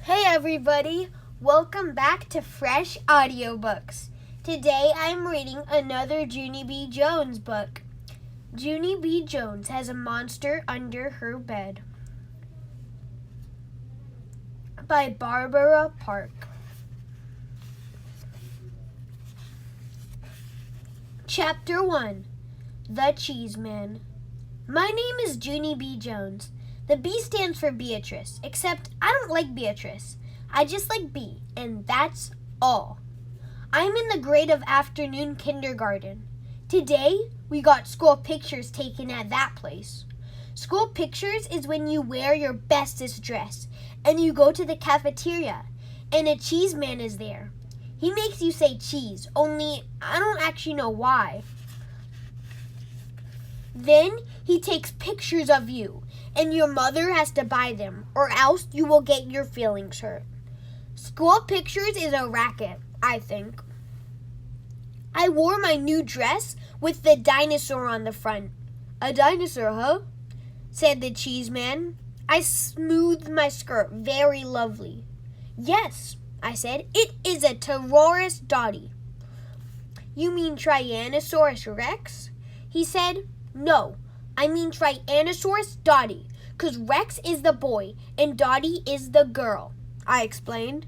Hey everybody, welcome back to Fresh Audiobooks. Today I'm reading another Junie B. Jones book. Junie B. Jones has a monster under her bed. By Barbara Park. Chapter 1. The Cheese Man. My name is Junie B. Jones. The B stands for Beatrice, except I don't like Beatrice. I just like B, and that's all. I'm in the grade of afternoon kindergarten. Today, we got school pictures taken at that place. School pictures is when you wear your bestest dress, and you go to the cafeteria, and a cheese man is there. He makes you say cheese, only I don't actually know why. Then he takes pictures of you, and your mother has to buy them, or else you will get your feelings hurt. School pictures is a racket, I think. I wore my new dress with the dinosaur on the front. A dinosaur, huh? Said the cheese man. I smoothed my skirt, very lovely. Yes, I said, it is a Tyrannosaurus Dottie. You mean Tyrannosaurus Rex? He said, no, I mean Tyrannosaurus Dottie, 'cause Rex is the boy and Dottie is the girl, I explained.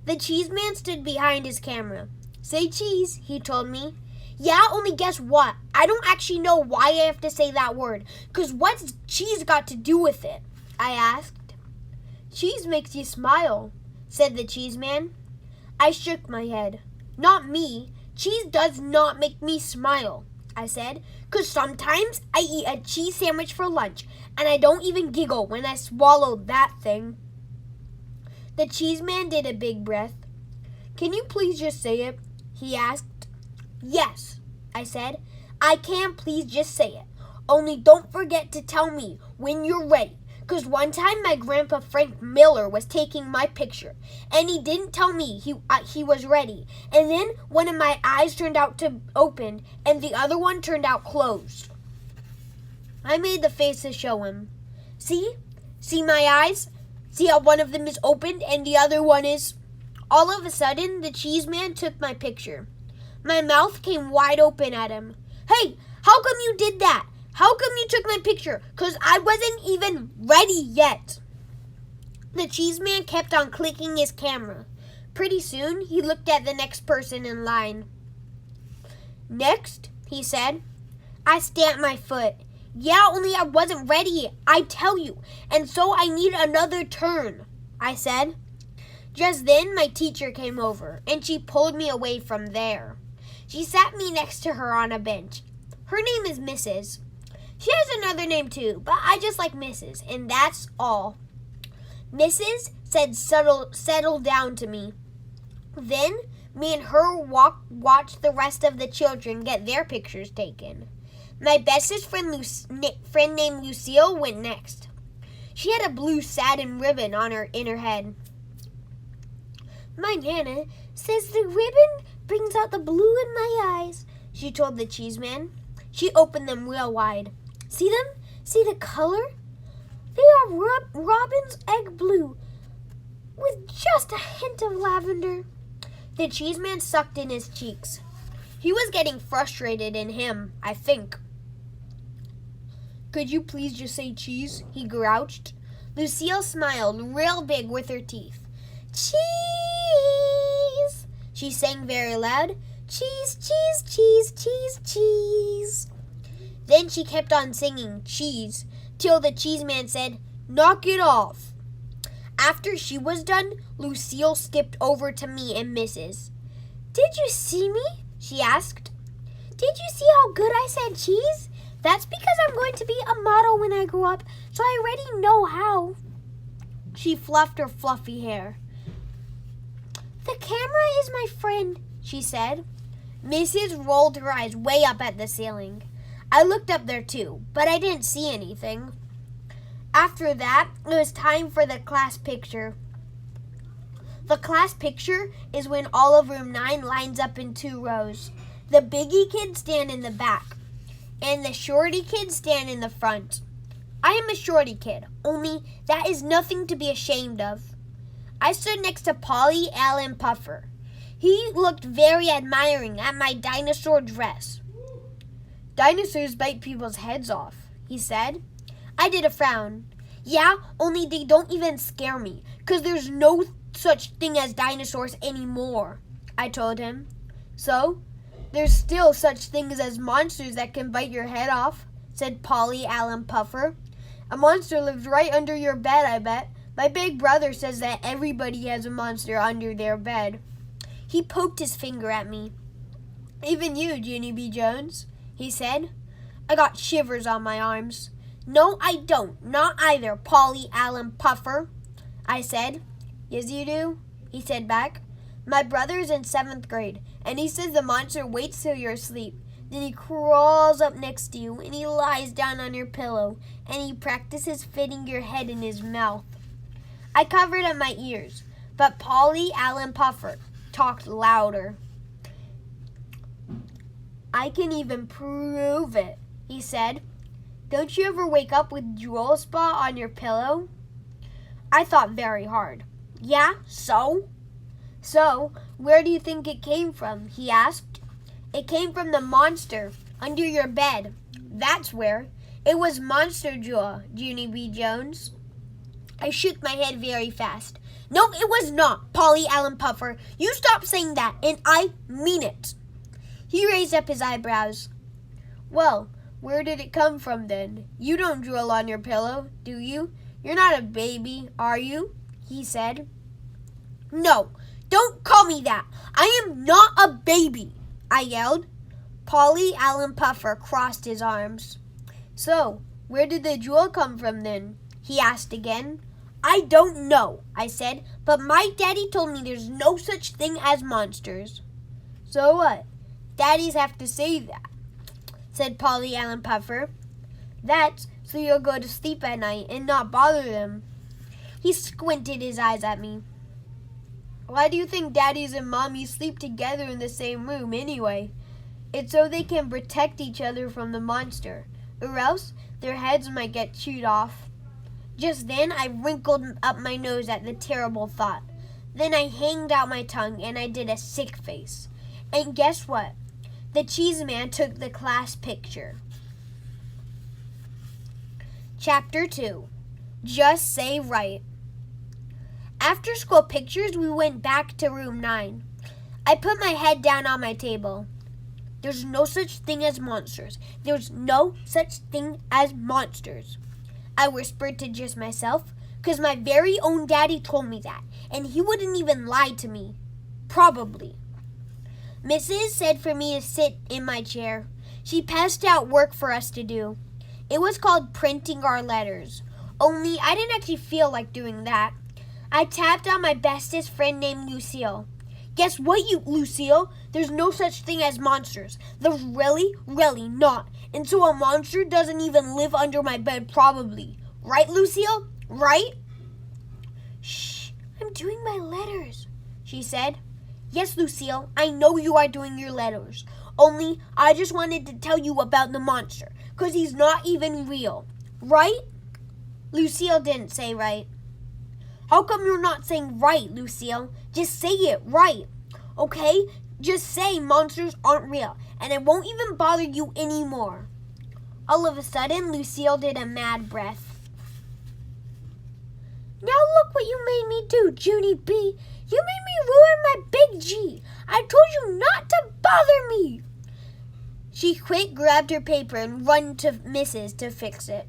The cheese man stood behind his camera. Say cheese, he told me. Yeah, only guess what? I don't actually know why I have to say that word, 'cause what's cheese got to do with it? I asked. Cheese makes you smile, said the cheese man. I shook my head. Not me. Cheese does not make me smile, I said, 'cause sometimes I eat a cheese sandwich for lunch, and I don't even giggle when I swallow that thing. The cheese man did a big breath. Can you please just say it? He asked. Yes, I said. I can please just say it. Only don't forget to tell me when you're ready, 'cause one time my grandpa Frank Miller was taking my picture, and he didn't tell me he was ready, and then one of my eyes turned out to open, and the other one turned out closed. I made the face to show him. See? See my eyes? See how one of them is opened and the other one is... All of a sudden, the cheese man took my picture. My mouth came wide open at him. Hey, how come you did that? How come you took my picture? 'Cause I wasn't even ready yet. The cheese man kept on clicking his camera. Pretty soon, he looked at the next person in line. Next, he said. I stamped my foot. Yeah, only I wasn't ready, I tell you, and so I need another turn, I said. Just then, my teacher came over, and she pulled me away from there. She sat me next to her on a bench. Her name is Mrs. She has another name too, but I just like Mrs., and that's all. Mrs. said settle down to me. Then, me and her watched the rest of the children get their pictures taken. My bestest friend named Lucille went next. She had a blue satin ribbon in her head. My Nana says the ribbon brings out the blue in my eyes, she told the cheese man. She opened them real wide. See them? See the color? They are robin's egg blue with just a hint of lavender. The cheese man sucked in his cheeks. He was getting frustrated in him, I think. Could you please just say cheese? He grouched. Lucille smiled real big with her teeth. Cheese! She sang very loud. Cheese, cheese, cheese, cheese, cheese. Then she kept on singing cheese till the cheese man said, knock it off. After she was done, Lucille skipped over to me and Mrs. Did you see me? She asked. Did you see how good I said cheese? That's because I'm going to be a model when I grow up, so I already know how. She fluffed her fluffy hair. The camera is my friend, she said. Mrs. rolled her eyes way up at the ceiling. I looked up there too, but I didn't see anything. After that, it was time for the class picture. The class picture is when all of room 9 lines up in 2 rows. The biggie kids stand in the back, and the shorty kids stand in the front. I am a shorty kid, only that is nothing to be ashamed of. I stood next to Polly Allen Puffer. He looked very admiring at my dinosaur dress. Dinosaurs bite people's heads off, he said. I did a frown. Yeah, only they don't even scare me, 'cause there's no such thing as dinosaurs anymore, I told him. So, there's still such things as monsters that can bite your head off, said Polly Allen Puffer. A monster lives right under your bed, I bet. My big brother says that everybody has a monster under their bed. He poked his finger at me. Even you, Junie B. Jones, he said. I got shivers on my arms. No, I don't. Not either, Polly Allen Puffer, I said. Yes, you do, he said back. My brother's in 7th grade, and he says the monster waits till you're asleep. Then he crawls up next to you, and he lies down on your pillow, and he practices fitting your head in his mouth. I covered up my ears, but Polly Allen Puffer talked louder. I can even prove it, he said. Don't you ever wake up with drool spot on your pillow? I thought very hard. Yeah, so? So, where do you think it came from? He asked. It came from the monster under your bed. That's where. It was monster jaw, Junie B. Jones. I shook my head very fast. No, it was not, Polly Allen Puffer. You stop saying that, and I mean it. He raised up his eyebrows. Well, where did it come from then? You don't drool on your pillow, do you? You're not a baby, are you? He said. No, don't call me that. I am not a baby, I yelled. Polly Allen Puffer crossed his arms. So, where did the drool come from then? He asked again. I don't know, I said, but my daddy told me there's no such thing as monsters. So what? Daddies have to say that, said Polly Allen Puffer. That's so you'll go to sleep at night and not bother them. He squinted his eyes at me. Why do you think daddies and mommies sleep together in the same room anyway? It's so they can protect each other from the monster, or else their heads might get chewed off. Just then I wrinkled up my nose at the terrible thought. Then I hanged out my tongue and I did a sick face. And guess what? The cheese man took the class picture. Chapter 2. Just Say Right. After school pictures, we went back to room 9. I put my head down on my table. There's no such thing as monsters. There's no such thing as monsters, I whispered to just myself, 'cause my very own daddy told me that, and he wouldn't even lie to me. Probably. Mrs. said for me to sit in my chair. She passed out work for us to do. It was called printing our letters, only I didn't actually feel like doing that. I tapped on my bestest friend named Lucille. Guess what, you Lucille? There's no such thing as monsters. There's really, really not. And so a monster doesn't even live under my bed, probably. Right, Lucille? Right? Shh, I'm doing my letters, she said. Yes, Lucille, I know you are doing your letters. Only I just wanted to tell you about the monster, 'cause he's not even real. Right? Lucille didn't say right. How come you're not saying right, Lucille? Just say it right. Okay? Just say monsters aren't real, and it won't even bother you anymore. All of a sudden, Lucille did a mad breath. Now look what you made me do, Junie B. You made me ruin my big G. I told you not to bother me. She quick grabbed her paper and ran to Mrs. to fix it.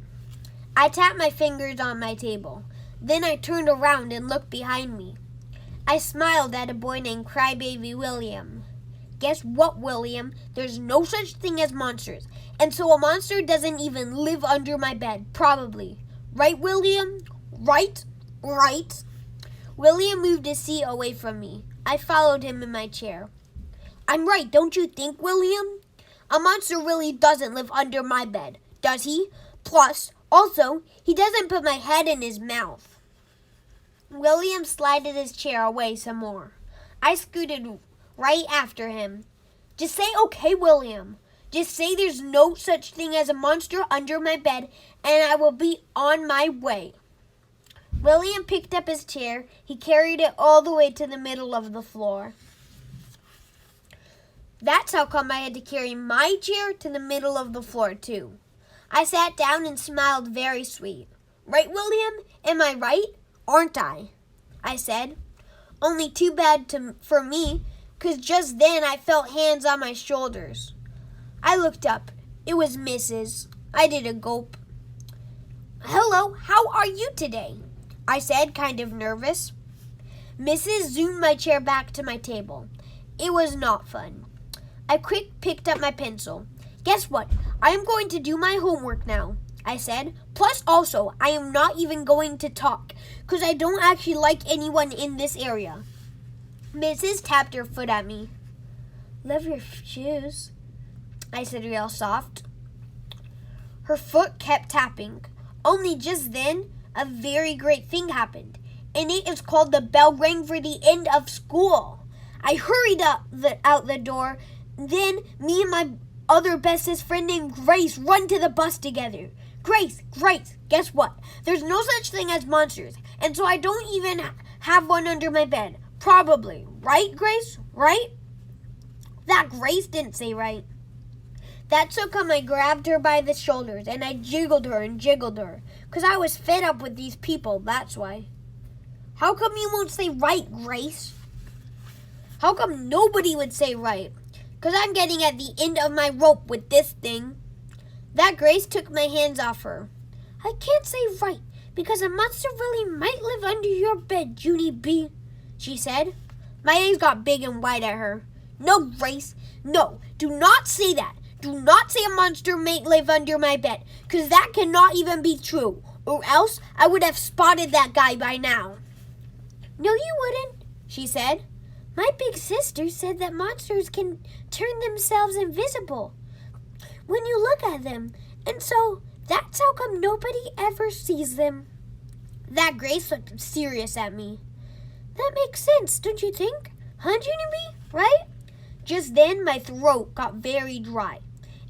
I tapped my fingers on my table. Then I turned around and looked behind me. I smiled at a boy named Crybaby William. Guess what, William? There's no such thing as monsters. And so a monster doesn't even live under my bed, probably. Right, William? Right? Right? William moved his seat away from me. I followed him in my chair. I'm right, don't you think, William? A monster really doesn't live under my bed, does he? Plus, also, he doesn't put my head in his mouth. William slided his chair away some more. I scooted right after him. Just say okay, William. Just say there's no such thing as a monster under my bed, and I will be on my way. William picked up his chair. He carried it all the way to the middle of the floor. That's how come I had to carry my chair to the middle of the floor, too. I sat down and smiled very sweet. Right, William? Am I right? Aren't I? I said. Only too bad for me, 'cause just then I felt hands on my shoulders. I looked up. It was Mrs. I did a gulp. Hello, how are you today? I said, kind of nervous. Mrs. zoomed my chair back to my table. It was not fun. I picked up my pencil. Guess what? I am going to do my homework now, I said. Plus also, I am not even going to talk, 'cause I don't actually like anyone in this area. Mrs. tapped her foot at me. Love your shoes, I said real soft. Her foot kept tapping. Only just then, a very great thing happened, and it is called the bell rang for the end of school. I hurried out the door. Then me and my other bestest friend named Grace run to the bus together. Grace, guess what? There's no such thing as monsters, and so I don't even have one under my bed. Probably. Right, Grace? Right? That Grace didn't say right. That's how come I grabbed her by the shoulders, and I jiggled her, 'cause I was fed up with these people, that's why. How come you won't say right, Grace? How come nobody would say right? 'Cause I'm getting at the end of my rope with this thing. That Grace took my hands off her. I can't say right, because a monster really might live under your bed, Junie B, she said. My eyes got big and wide at her. No, Grace, no, do not say that. Do not say a monster may live under my bed, 'cause that cannot even be true, or else I would have spotted that guy by now. No, you wouldn't, she said. My big sister said that monsters can turn themselves invisible when you look at them, and so that's how come nobody ever sees them. That Grace looked serious at me. That makes sense, don't you think? Huh, Junie, right? Just then my throat got very dry,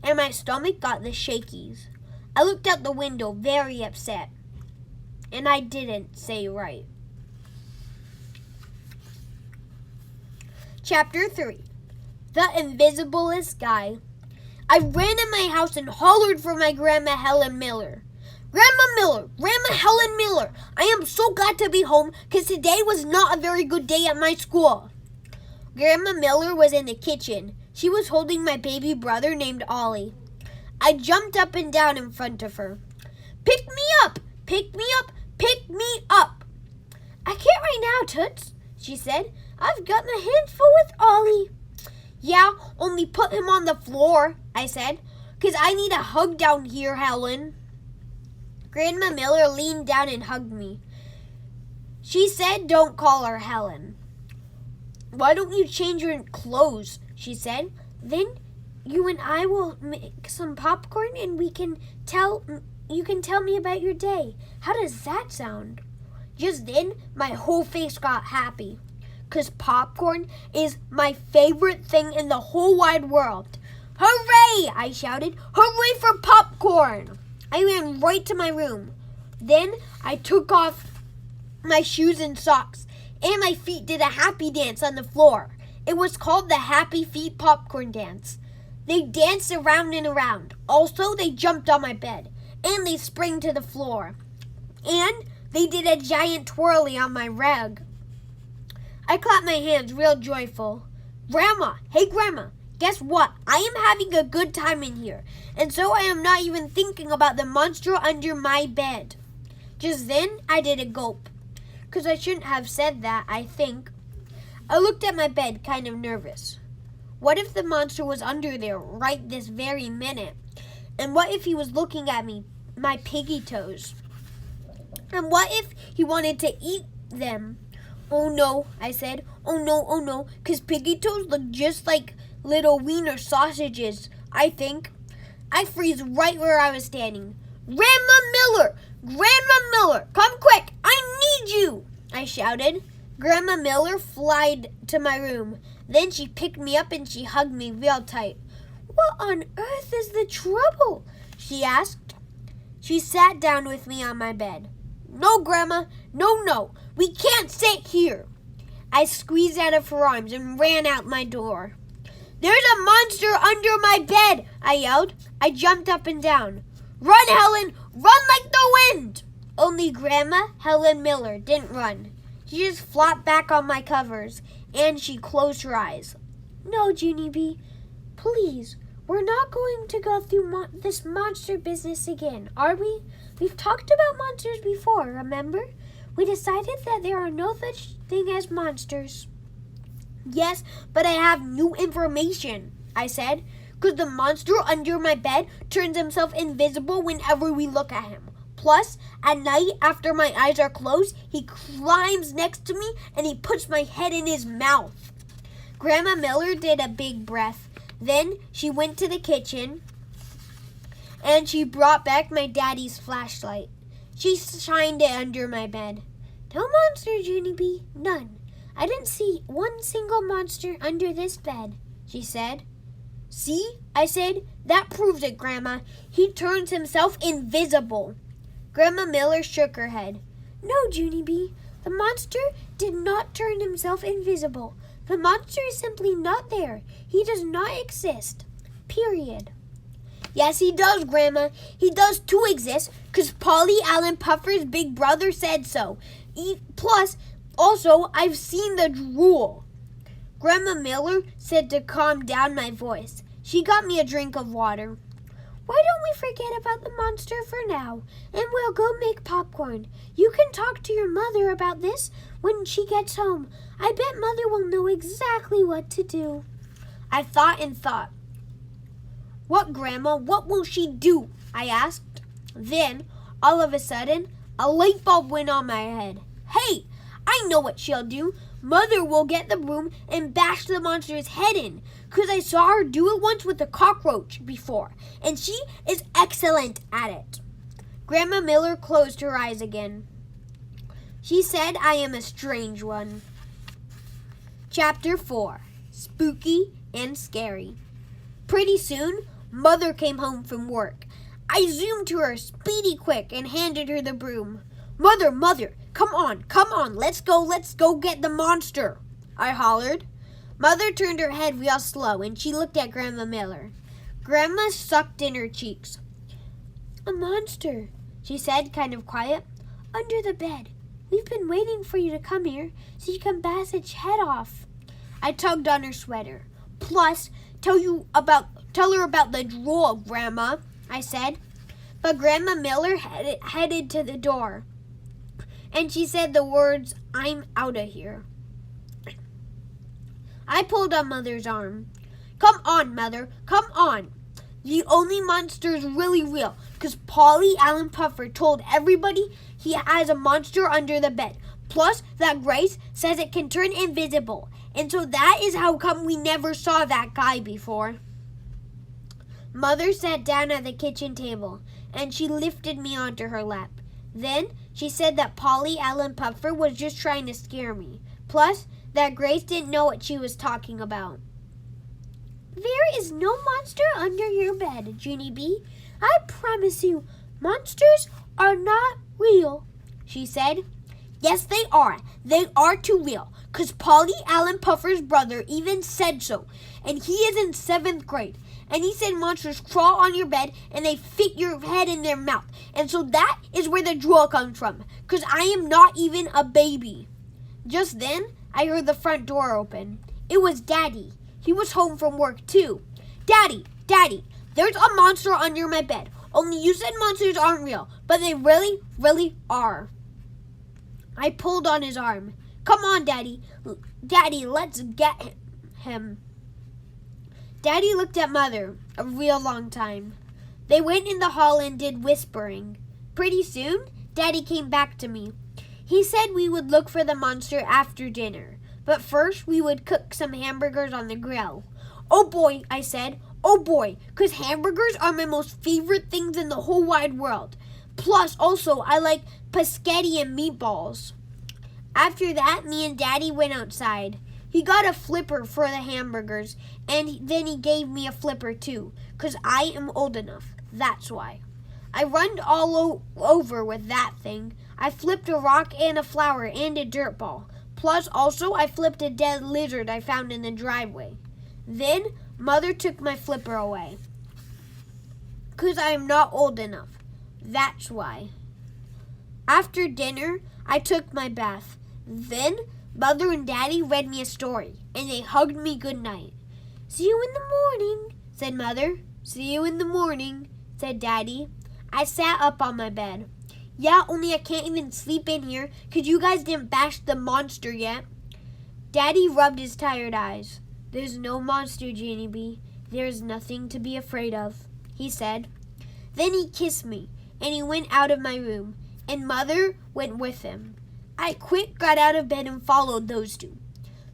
and my stomach got the shakies. I looked out the window very upset, and I didn't say right. Chapter 3. The Invisiblest Guy. I ran in my house and hollered for my Grandma Helen Miller. Grandma Helen Miller, I am so glad to be home, 'cause today was not a very good day at my school. Grandma Miller was in the kitchen. She was holding my baby brother named Ollie. I jumped up and down in front of her. Pick me up! Pick me up! Pick me up! I can't right now, Toots, she said. I've got my hands full with Ollie. Yeah, only put him on the floor, I said, 'cause I need a hug down here, Helen. Grandma Miller leaned down and hugged me. She said don't call her Helen. Why don't you change your clothes, she said. Then you and I will make some popcorn and you can tell me about your day. How does that sound? Just then, my whole face got happy, 'cause popcorn is my favorite thing in the whole wide world. Hooray! I shouted. Hooray for popcorn! I ran right to my room. Then I took off my shoes and socks, and my feet did a happy dance on the floor. It was called the Happy Feet Popcorn Dance. They danced around and around. Also, they jumped on my bed, and they sprang to the floor. And they did a giant twirly on my rug. I clapped my hands real joyful. Grandma, hey Grandma, guess what? I am having a good time in here, and so I am not even thinking about the monster under my bed. Just then, I did a gulp, 'cause I shouldn't have said that, I think. I looked at my bed, kind of nervous. What if the monster was under there right this very minute? And what if he was looking at me, my piggy toes? And what if he wanted to eat them? Oh no, I said. Oh no, 'cause piggy toes look just like little wiener sausages, I think. I freeze right where I was standing. Grandma Miller, come quick, I need you, I shouted. Grandma Miller flied to my room. Then she picked me up and she hugged me real tight. What What on earth is the trouble? She asked. She sat down with me on my bed. No, Grandma, no, we can't sit here. I squeezed out of her arms and ran out my door. There's a monster under my bed, I yelled. I jumped up and down. Run, Helen, run like the wind. Only Grandma Helen Miller didn't run. She just flopped back on my covers, and she closed her eyes. No, Junie B, please, we're not going to go through this monster business again, are we? We've talked about monsters before, remember? We decided that there are no such thing as monsters. Yes, but I have new information, I said, because the monster under my bed turns himself invisible whenever we look at him. Plus, at night, after my eyes are closed, he climbs next to me and he puts my head in his mouth. Grandma Miller did a big breath. Then she went to the kitchen and she brought back my daddy's flashlight. She shined it under my bed. No monster, Junie B, none. I didn't see one single monster under this bed, she said. See, I said, that proves it, Grandma. He turns himself invisible. Grandma Miller shook her head. No, Junie B, the monster did not turn himself invisible. The monster is simply not there. He does not exist. Period. Yes, he does, Grandma. He does too exist, because Polly Allen Puffer's big brother said so. Plus, also, I've seen the drool. Grandma Miller said to calm down my voice. She got me a drink of water. Why don't we forget about the monster for now, and we'll go make popcorn? You can talk to your mother about this when she gets home. I bet Mother will know exactly what to do. I thought and thought. What, Grandma? What will she do? I asked. Then, all of a sudden, a light bulb went on my head. Hey, I know what she'll do. Mother will get the broom and bash the monster's head in, because I saw her do it once with a cockroach before, and she is excellent at it. Grandma Miller closed her eyes again. She said I am a strange one. Chapter 4, Spooky and Scary. Pretty soon, Mother came home from work. I zoomed to her speedy quick and handed her the broom. Mother, come on, let's go get the monster, I hollered. Mother turned her head real slow and she looked at Grandma Miller. Grandma sucked in her cheeks. A monster, she said, kind of quiet, under the bed. We've been waiting for you to come here so you can bash its head off. I tugged on her sweater. Plus, tell her about the drool, Grandma, I said. But Grandma Miller headed to the door. And she said the words, I'm out of here. I pulled on Mother's arm. Come on, Mother, come on. The only monster is really real, because Polly Allen Puffer told everybody he has a monster under the bed. Plus, that Grace says it can turn invisible. And so that is how come we never saw that guy before. Mother sat down at the kitchen table, and she lifted me onto her lap. Then she said that Polly Allen Puffer was just trying to scare me. Plus, that Grace didn't know what she was talking about. There is no monster under your bed, Junie B. I promise you, monsters are not real, she said. Yes, they are. They are too real, because Polly Allen Puffer's brother even said so, and he is in 7th grade. And he said monsters crawl on your bed and they fit your head in their mouth. And so that is where the drool comes from, because I am not even a baby. Just then, I heard the front door open. It was Daddy. He was home from work too. Daddy, there's a monster under my bed. Only you said monsters aren't real, but they really, really are. I pulled on his arm. Come on, Daddy. Daddy, let's get him. Daddy looked at Mother a real long time. They went in the hall and did whispering. Pretty soon, Daddy came back to me. He said we would look for the monster after dinner, but first we would cook some hamburgers on the grill. Oh boy, I said. Oh boy, because hamburgers are my most favorite things in the whole wide world. Plus, also, I like paschetti and meatballs. After that, me and Daddy went outside. He got a flipper for the hamburgers, and then he gave me a flipper too, 'cause I am old enough. That's why. I run all over with that thing. I flipped a rock and a flower and a dirt ball. Plus, also, I flipped a dead lizard I found in the driveway. Then, Mother took my flipper away. 'Cause I am not old enough. That's why. After dinner, I took my bath. Then, Mother and Daddy read me a story, and they hugged me goodnight. "See you in the morning," said Mother. "See you in the morning," said Daddy. I sat up on my bed. Yeah, only I can't even sleep in here 'cause you guys didn't bash the monster yet. Daddy rubbed his tired eyes. "There's no monster, Junie B. There's nothing to be afraid of," he said. Then he kissed me, and he went out of my room, and Mother went with him. I quick got out of bed and followed those two.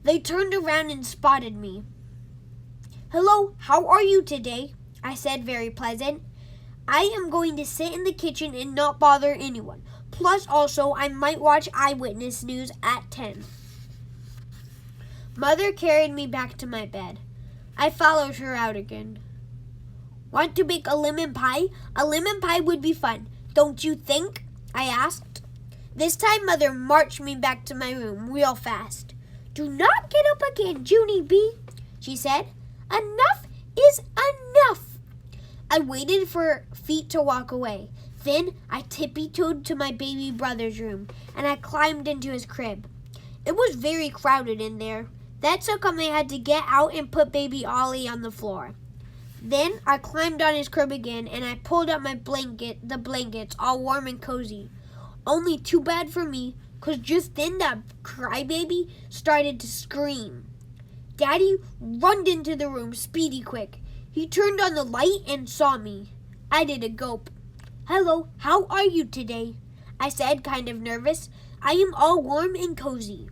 They turned around and spotted me. "Hello, how are you today?" I said, very pleasant. "I am going to sit in the kitchen and not bother anyone. Plus, also, I might watch Eyewitness News at 10. Mother carried me back to my bed. I followed her out again. "Want to bake a lemon pie? A lemon pie would be fun, don't you think?" I asked. This time, Mother marched me back to my room real fast. "Do not get up again, Junie B," she said. "Enough is enough." I waited for feet to walk away. Then I tippy-toed to my baby brother's room, and I climbed into his crib. It was very crowded in there. That's how come I had to get out and put baby Ollie on the floor. Then I climbed on his crib again, and I pulled up the blankets all warm and cozy. Only too bad for me, 'cause just then that crybaby started to scream. Daddy runned into the room speedy quick. He turned on the light and saw me. I did a gulp. "Hello, how are you today?" I said, kind of nervous. "I am all warm and cozy."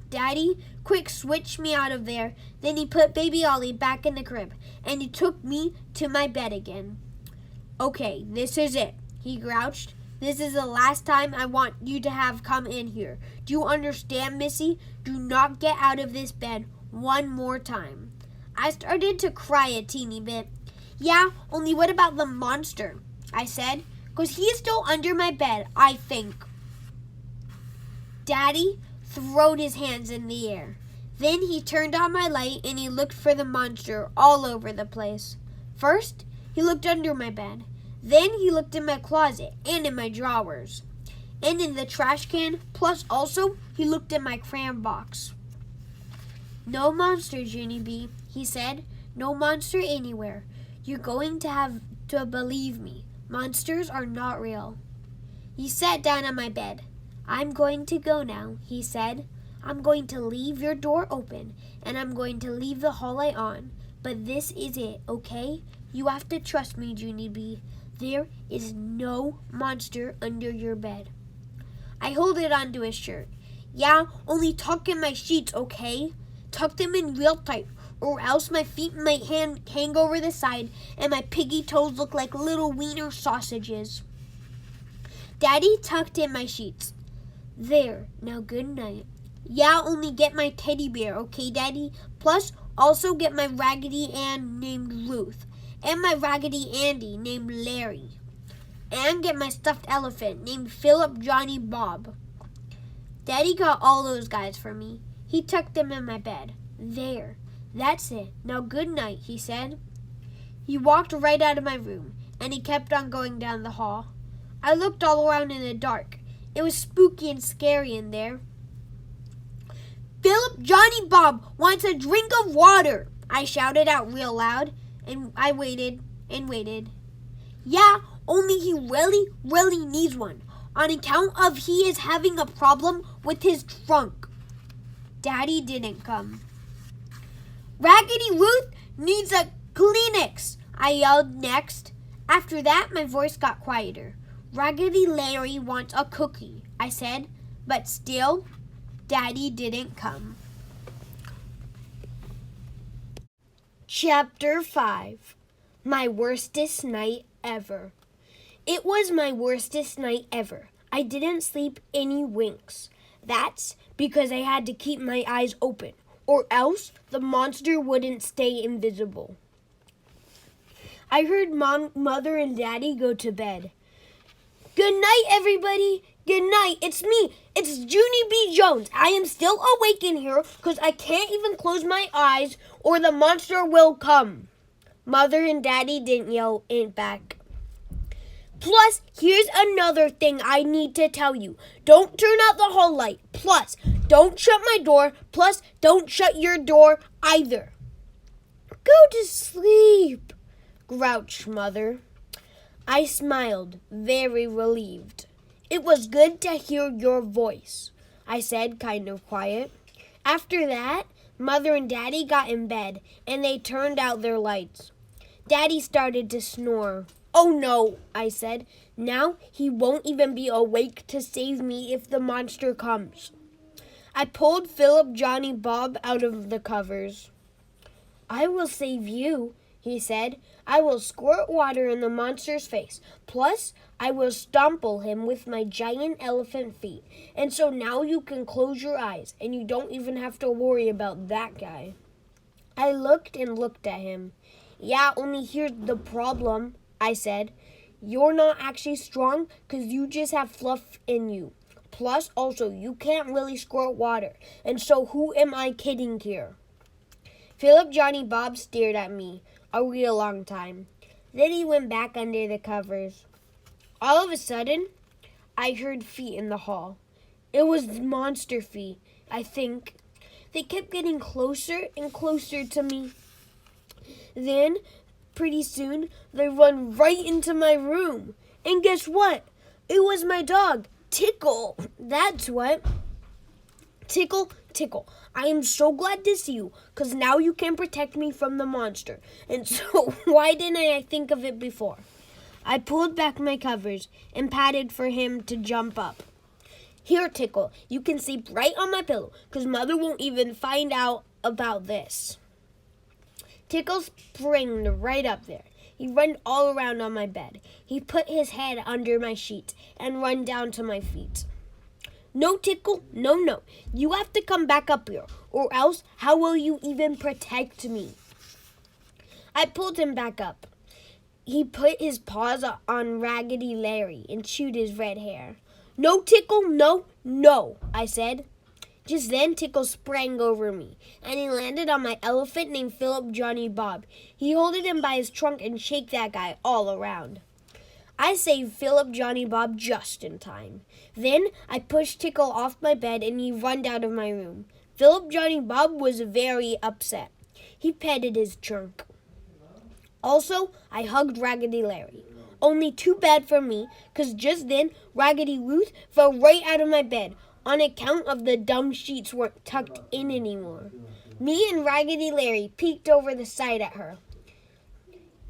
Daddy quick switched me out of there. Then he put baby Ollie back in the crib, and he took me to my bed again. "Okay, this is it," he grouched. "This is the last time I want you to have come in here. Do you understand, Missy? Do not get out of this bed one more time." I started to cry a teeny bit. "Yeah, only what about the monster?" I said. "'Cause he's still under my bed, I think." Daddy throwed his hands in the air. Then he turned on my light and he looked for the monster all over the place. First, he looked under my bed. Then he looked in my closet and in my drawers and in the trash can. Plus also, he looked in my crayon box. "No monster, Junie B," he said. "No monster anywhere. You're going to have to believe me. Monsters are not real." He sat down on my bed. "I'm going to go now," he said. "I'm going to leave your door open, and I'm going to leave the hallway on. But this is it, okay? You have to trust me, Junie B. There is no monster under your bed." I holded onto his shirt. "Yeah, only tuck in my sheets, okay? Tuck them in real tight, or else my feet might hang over the side and my piggy toes look like little wiener sausages." Daddy tucked in my sheets. "There, now good night." "Yeah, only get my teddy bear, okay, Daddy? Plus, also get my Raggedy Ann named Ruth, and my Raggedy Andy named Larry, and get my stuffed elephant named Philip, Johnny, Bob." Daddy got all those guys for me. He tucked them in my bed. "There, that's it. Now good night," he said. He walked right out of my room, and he kept on going down the hall. I looked all around in the dark. It was spooky and scary in there. "Philip, Johnny, Bob wants a drink of water," I shouted out real loud, and I waited and waited. "Yeah, only he really, really needs one, on account of he is having a problem with his trunk." Daddy didn't come. "Raggedy Ruth needs a Kleenex," I yelled next. After that, my voice got quieter. "Raggedy Larry wants a cookie," I said, but still, Daddy didn't come. Chapter 5. My worstest night ever. It was my worstest night ever. I didn't sleep any winks. That's because I had to keep my eyes open, or else the monster wouldn't stay invisible. I heard Mother, and Daddy go to bed. Good night, everybody. Good night. It's me. It's Junie B. Jones. I am still awake in here because I can't even close my eyes or the monster will come. Mother and Daddy didn't yell it back. Plus, here's another thing I need to tell you. Don't turn out the hall light. Plus, don't shut my door. Plus, don't shut your door either. Go to sleep, grouched Mother. I smiled, very relieved. It was good to hear your voice, I said, kind of quiet. After that, Mother and Daddy got in bed, and they turned out their lights. Daddy started to snore. Oh no, I said. Now he won't even be awake to save me if the monster comes. I pulled Philip, Johnny, Bob out of the covers. I will save you, he said. I will squirt water in the monster's face. Plus, I will stomple him with my giant elephant feet. And so now you can close your eyes, and you don't even have to worry about that guy. I looked and looked at him. Yeah, only here's the problem, I said. You're not actually strong because you just have fluff in you. Plus, also, you can't really squirt water. And so who am I kidding here? Philip, Johnny, Bob stared at me a real long time. Then he went back under the covers. All of a sudden, I heard feet in the hall. It was monster feet, I think. They kept getting closer and closer to me. Then, pretty soon, they run right into my room. And guess what? It was my dog, Tickle. That's what. Tickle, Tickle. I am so glad to see you, because now you can protect me from the monster. And so, why didn't I think of it before? I pulled back my covers and patted for him to jump up. Here, Tickle, you can sleep right on my pillow, because Mother won't even find out about this. Tickle sprang right up there. He ran all around on my bed. He put his head under my sheet and ran down to my feet. No, Tickle, no. You have to come back up here, or else how will you even protect me? I pulled him back up. He put his paws on Raggedy Larry and chewed his red hair. No, Tickle, no, I said. Just then, Tickle sprang over me, and he landed on my elephant named Philip, Johnny, Bob. He held him by his trunk and shook that guy all around. I saved Philip, Johnny, Bob just in time. Then I pushed Tickle off my bed and he ran out of my room. Philip, Johnny, Bob was very upset. He petted his trunk. Also, I hugged Raggedy Larry. Only too bad for me, because just then Raggedy Ruth fell right out of my bed on account of the dumb sheets weren't tucked in anymore. Me and Raggedy Larry peeked over the side at her.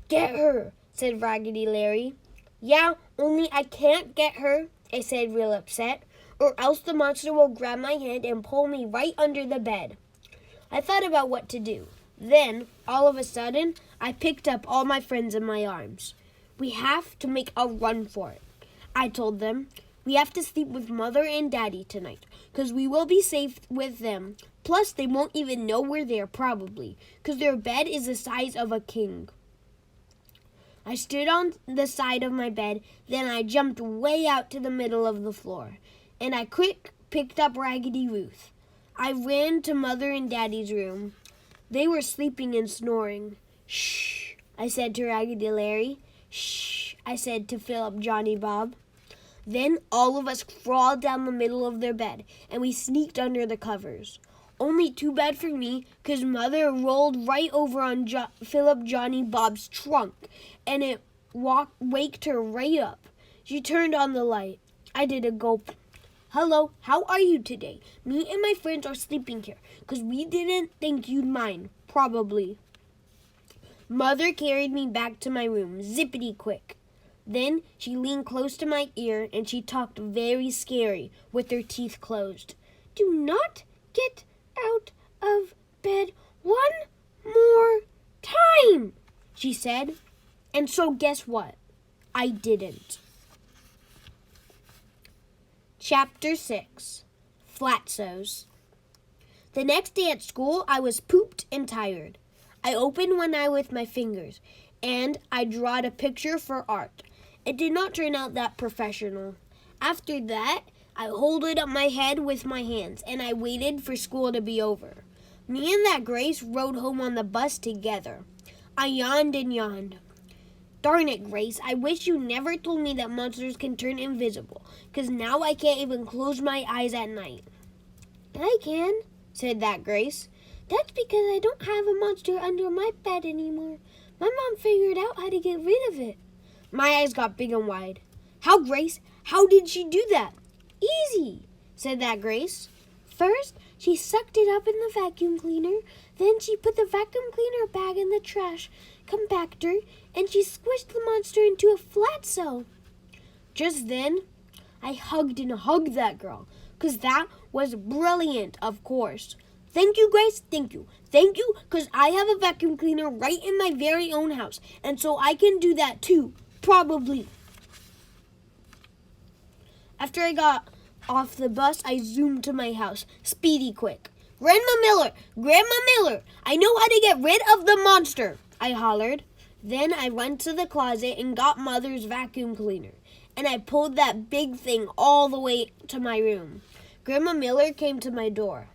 Get her, said Raggedy Larry. Yeah, only I can't get her, I said real upset, or else the monster will grab my hand and pull me right under the bed. I thought about what to do. Then, all of a sudden, I picked up all my friends in my arms. We have to make a run for it, I told them. We have to sleep with Mother and Daddy tonight, because we will be safe with them. Plus, they won't even know we're there, probably, because their bed is the size of a king. I stood on the side of my bed, then I jumped way out to the middle of the floor, and I quick picked up Raggedy Ruth. I ran to Mother and Daddy's room. They were sleeping and snoring. Shh, I said to Raggedy Larry. Shh, I said to Philip, Johnny, Bob. Then all of us crawled down the middle of their bed, and we sneaked under the covers. Only too bad for me, because Mother rolled right over on Philip, Johnny, Bob's trunk, and it waked her right up. She turned on the light. I did a gulp. Hello, how are you today? Me and my friends are sleeping here, because we didn't think you'd mind, probably. Mother carried me back to my room, zippity quick. Then she leaned close to my ear, and she talked very scary, with her teeth closed. Do not get out of bed one more time, she said. And so guess what? I didn't. Chapter 6. Flatsos. The next day at school, I was pooped and tired. I opened one eye with my fingers, and I drawed a picture for art. It did not turn out that professional. After that, I holded up my head with my hands, and I waited for school to be over. Me and that Grace rode home on the bus together. I yawned and yawned. Darn it, Grace, I wish you never told me that monsters can turn invisible, 'cause now I can't even close my eyes at night. I can, said that Grace. That's because I don't have a monster under my bed anymore. My mom figured out how to get rid of it. My eyes got big and wide. How, Grace? How did she do that? Easy, said that Grace. First, she sucked it up in the vacuum cleaner. Then she put the vacuum cleaner bag in the trash compactor, and she squished the monster into a flatso. Just then, I hugged that girl, 'cause that was brilliant, of course. Thank you, Grace, thank you. Thank you, 'cause I have a vacuum cleaner right in my very own house, and so I can do that too, probably. After I got off the bus, I zoomed to my house, speedy quick. Grandma Miller, I know how to get rid of the monster, I hollered. Then I went to the closet and got Mother's vacuum cleaner, and I pulled that big thing all the way to my room. Grandma Miller came to my door.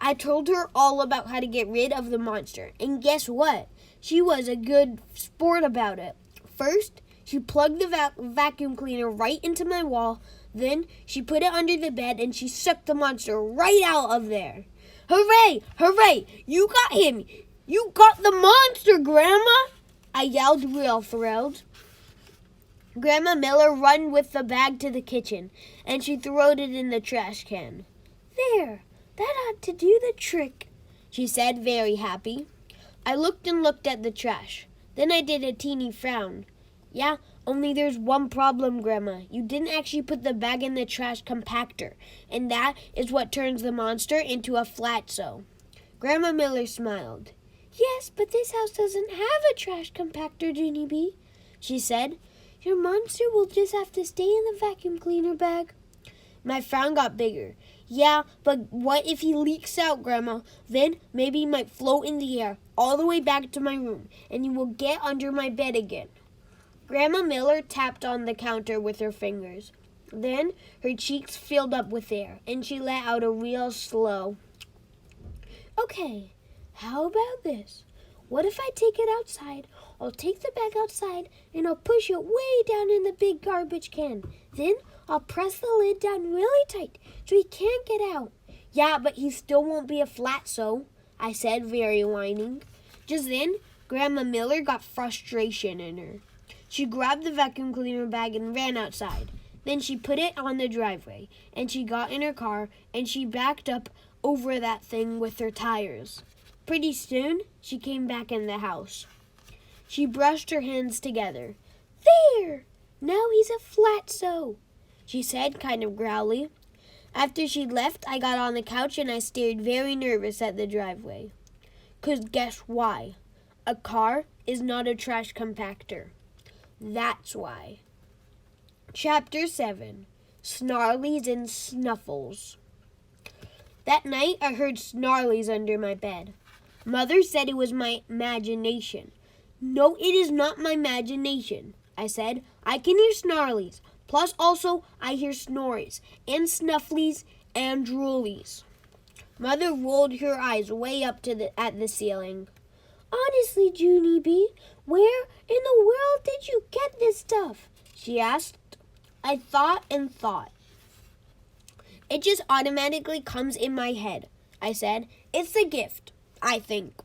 I told her all about how to get rid of the monster, and guess what? She was a good sport about it. First, she plugged the vacuum cleaner right into my wall. Then she put it under the bed and she sucked the monster right out of there. Hooray! Hooray! You got him! You got the monster, Grandma! I yelled, real thrilled. Grandma Miller ran with the bag to the kitchen, and she threw it in the trash can. There, that ought to do the trick, she said, very happy. I looked at the trash. Then I did a teeny frown. Yeah, only there's one problem, Grandma. You didn't actually put the bag in the trash compactor, and that is what turns the monster into a flatso. Grandma Miller smiled. Yes, but this house doesn't have a trash compactor, Junie B, she said. Your monster will just have to stay in the vacuum cleaner bag. My frown got bigger. Yeah, but what if he leaks out, Grandma? Then maybe he might float in the air all the way back to my room, and he will get under my bed again. Grandma Miller tapped on the counter with her fingers. Then her cheeks filled up with air, and she let out a real slow. Okay, how about this? What if I take it outside? I'll take the bag outside, and I'll push it way down in the big garbage can. Then I'll press the lid down really tight so he can't get out. Yeah, but he still won't be a flatso, I said, very whining. Just then, Grandma Miller got frustration in her. She grabbed the vacuum cleaner bag and ran outside. Then she put it on the driveway, and she got in her car, and she backed up over that thing with her tires. Pretty soon, she came back in the house. She brushed her hands together. There! Now he's a flatso, she said, kind of growly. After she left, I got on the couch and I stared very nervous at the driveway. 'Cause guess why? A car is not a trash compactor. That's why. Chapter 7. Snarlies and Snuffles. That night, I heard snarlies under my bed. Mother said it was my imagination. No, it is not my imagination, I said. I can hear snarlies. Plus, also, I hear snores, and snufflies, and droolies. Mother rolled her eyes way up at the ceiling. Honestly, Junie B, where in the world did you get this stuff? She asked. I thought and thought. It just automatically comes in my head, I said. It's a gift, I think.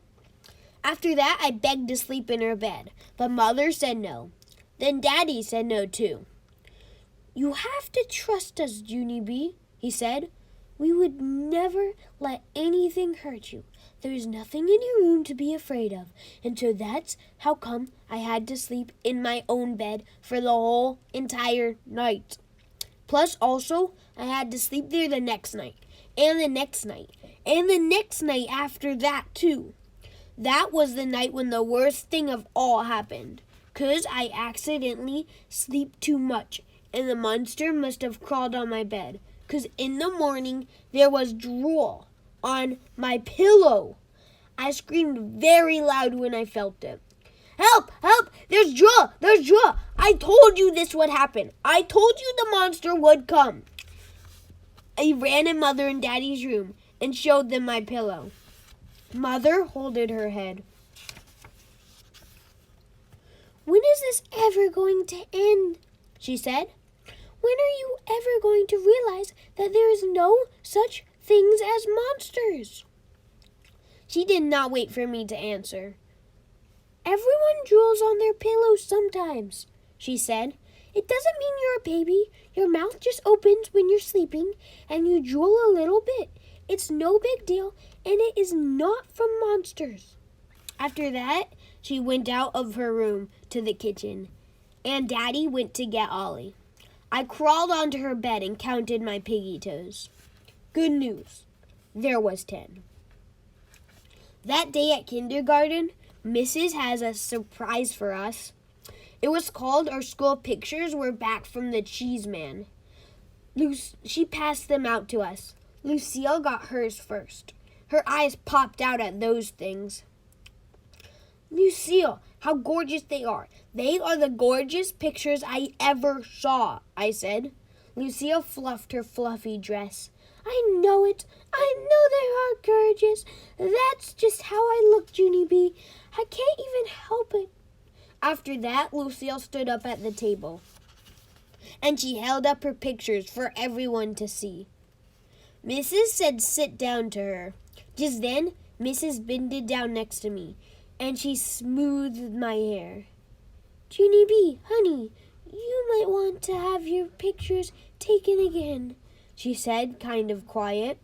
After that, I begged to sleep in her bed, but Mother said no. Then Daddy said no too. You have to trust us, Junie B, he said. We would never let anything hurt you. There is nothing in your room to be afraid of, and so that's how come I had to sleep in my own bed for the whole entire night. Plus, also, I had to sleep there the next night, and the next night, and the next night after that, too. That was the night when the worst thing of all happened, 'cause I accidentally slept too much, and the monster must have crawled on my bed. 'cause in the morning there was drool on my pillow. I screamed very loud when I felt it. Help! Help! There's drool! There's drool! I told you this would happen. I told you the monster would come. I ran in Mother and Daddy's room and showed them my pillow. Mother holded her head. When is this ever going to end? She said. When are you ever going to realize that there is no such things as monsters? She did not wait for me to answer. Everyone drools on their pillows sometimes, she said. It doesn't mean you're a baby. Your mouth just opens when you're sleeping and you drool a little bit. It's no big deal and it is not from monsters. After that, she went out of her room to the kitchen, and Daddy went to get Ollie. I crawled onto her bed and counted my piggy toes. Good news. There was 10. That day at kindergarten, Mrs. has a surprise for us. It was called Our School Pictures Were Back from the Cheese Man. She passed them out to us. Lucille got hers first. Her eyes popped out at those things. Lucille, how gorgeous they are. They are the gorgeous pictures I ever saw, I said. Lucille fluffed her fluffy dress. I know it. I know they are gorgeous. That's just how I look, Junie B. I can't even help it. After that, Lucille stood up at the table, and she held up her pictures for everyone to see. Mrs. said sit down to her. Just then, Mrs. bended down next to me, and she smoothed my hair. Junie B, honey, you might want to have your pictures taken again, she said, kind of quiet.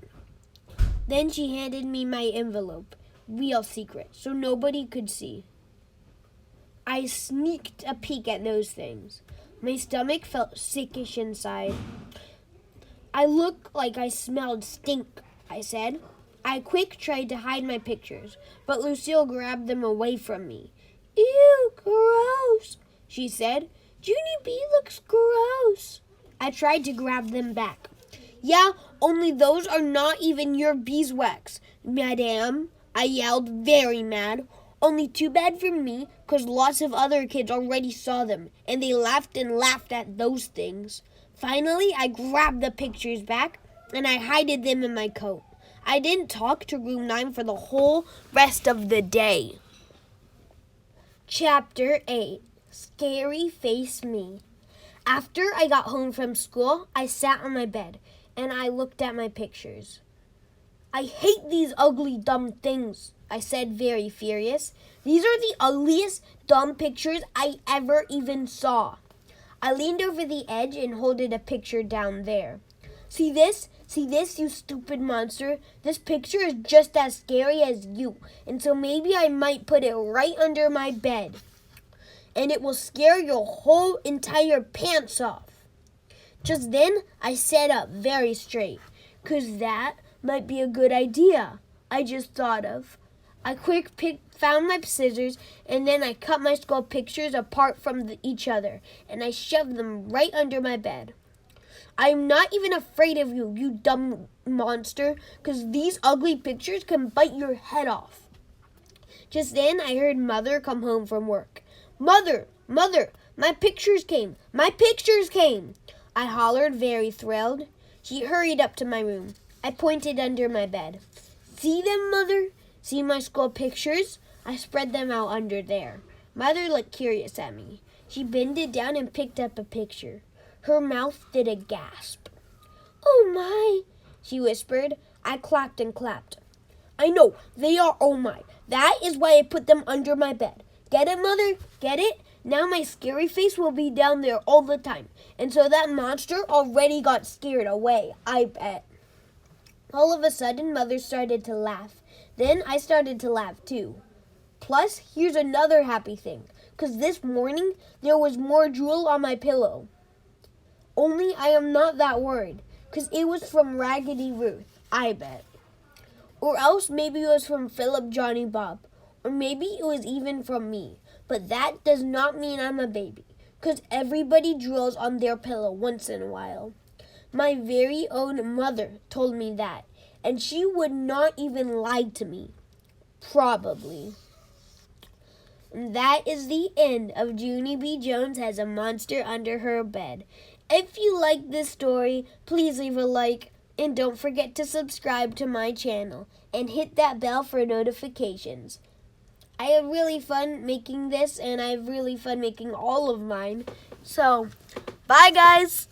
Then she handed me my envelope, real secret, so nobody could see. I sneaked a peek at those things. My stomach felt sickish inside. I look like I smelled stink, I said. I quick tried to hide my pictures, but Lucille grabbed them away from me. Ew, gross, she said. Junie B looks gross. I tried to grab them back. Yeah, only those are not even your beeswax, madame, I yelled, very mad. Only too bad for me, 'cause lots of other kids already saw them, and they laughed and laughed at those things. Finally, I grabbed the pictures back, and I hid them in my coat. I didn't talk to room 9 for the whole rest of the day. Chapter 8. Scary Face Me. After I got home from school, I sat on my bed, and I looked at my pictures. I hate these ugly, dumb things, I said, very furious. These are the ugliest, dumb pictures I ever even saw. I leaned over the edge and holded a picture down there. See this? See this, you stupid monster? This picture is just as scary as you, and so maybe I might put it right under my bed, and it will scare your whole entire pants off. Just then, I sat up very straight, 'cause that might be a good idea I just thought of. I found my scissors, and then I cut my skull pictures apart from each other, and I shoved them right under my bed. I'm not even afraid of you, you dumb monster, 'cause these ugly pictures can bite your head off. Just then, I heard Mother come home from work. Mother, Mother, my pictures came, my pictures came! I hollered, very thrilled. She hurried up to my room. I pointed under my bed. See them, Mother? See my school pictures? I spread them out under there. Mother looked curious at me. She bended down and picked up a picture. Her mouth did a gasp. Oh my, she whispered. I clapped and clapped. I know, they are oh my. That is why I put them under my bed. Get it, Mother? Get it? Now my scary face will be down there all the time. And so that monster already got scared away, I bet. All of a sudden, Mother started to laugh. Then I started to laugh too. Plus, here's another happy thing, 'cause this morning there was more drool on my pillow. Only I am not that worried, 'cause it was from Raggedy Ruth, I bet. Or else maybe it was from Philip, Johnny, Bob. Or maybe it was even from me. But that does not mean I'm a baby, 'cause everybody drools on their pillow once in a while. My very own mother told me that, and she would not even lie to me. Probably. And that is the end of Junie B. Jones Has a Monster Under Her Bed. If you like this story, please leave a like, and don't forget to subscribe to my channel and hit that bell for notifications. I have really fun making this, and I have really fun making all of mine. So, bye guys!